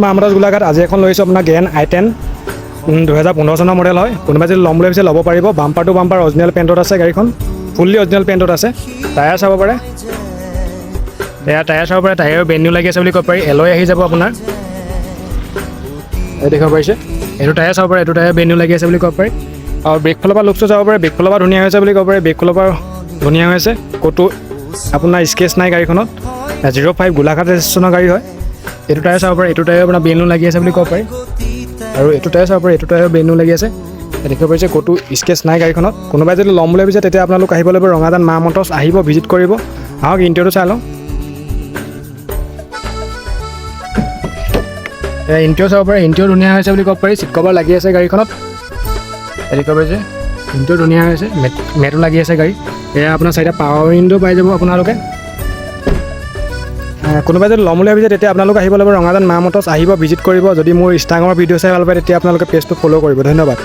মা মটৰ্ছ গোলাঘাট আজি এখন লৈছোঁ আপোনাৰ গ্ৰেণ্ড i10 2015 চনৰ মডেল হয়। কোনোবাই যদি ল'ম বুলি ভাবিছে ল'ব পাৰিব। বাম্পাৰ টু বাম্পাৰ অৰিজিনেল পেইণ্টত আছে গাড়ীখন, ফুল্লি অৰিজিনেল পেইণ্টত আছে। টায়াৰ চাব পাৰে, এয়া টায়াৰ চাব পাৰে, টায়াৰো ব্ৰেণ্ড নিউ লাগি আছে বুলি ক'ব পাৰি। এলয় আহি যাব আপোনাৰ, এই দেখিব পাৰিছে। এইটো টায়াৰ চাব পাৰে, এইটো টায়াৰ ব্ৰেণ্ড নিউ লাগি আছে বুলি ক'ব পাৰি। আৰু ব্ৰেক ফালৰ পৰা লুকটো চাব পাৰে, ব্ৰেক ফালৰ পৰা ধুনীয়া হৈছে বুলি ক'ব পাৰি। ব্ৰেক ফালৰ পৰা ধুনীয়া হৈছে, ক'তো আপোনাৰ স্কেচ নাই গাড়ীখনত। 05 গোলাঘাট ৰেজিষ্ট্ৰেশ্যনৰ গাড়ী হয়। এইটো টায়াৰ চাব পাৰে, এইটো টায়াৰ আপোনাৰ ব্ৰেণ্ড নিউ লাগি আছে বুলি ক'ব পাৰি। আৰু এইটো টায়াৰ চাব পাৰে, এইটো টায়াৰ ব্ৰেণ্ড নিউ লাগি আছে, দেখিব পাৰিছে। ক'তো স্কেচ নাই গাড়ীখনত। কোনোবাই যদি ল'ম বুলি ভাবিছে তেতিয়া আপোনালোক আহিব লাগিব ৰঙাজান মা মটৰ্ছ, আহিব ভিজিট কৰিব। আহক ইণ্টেৰিয়ৰটো চাই লওঁ। ইণ্টেৰিয়ৰ চাব পাৰে, ইণ্টেৰিয়ৰ ধুনীয়া হৈছে বুলি ক'ব পাৰি। চিট কভাৰ লাগি আছে গাড়ীখনত, দেখিব পাৰিছে। ইণ্টেৰিয়ৰ ধুনীয়া হৈছে, মেটো লাগি আছে গাড়ী। এয়া আপোনাৰ চাৰিটা পাৱাৰ উইণ্ডো পাই যাব আপোনালোকে। কোনোবাই যদি ল'ম বুলি ভাবিছে তেতিয়া আপোনালোক আহিব লাগিব ৰঙাজান মা মটৰ্ছ, আহিব ভিজিট কৰিব। যদি মোৰ ইনষ্টাগ্ৰামৰ ভিডিঅ' চাই ভাল পায় তেতিয়া আপোনালোকে পেজটো ফ'ল' কৰিব। ধন্যবাদ।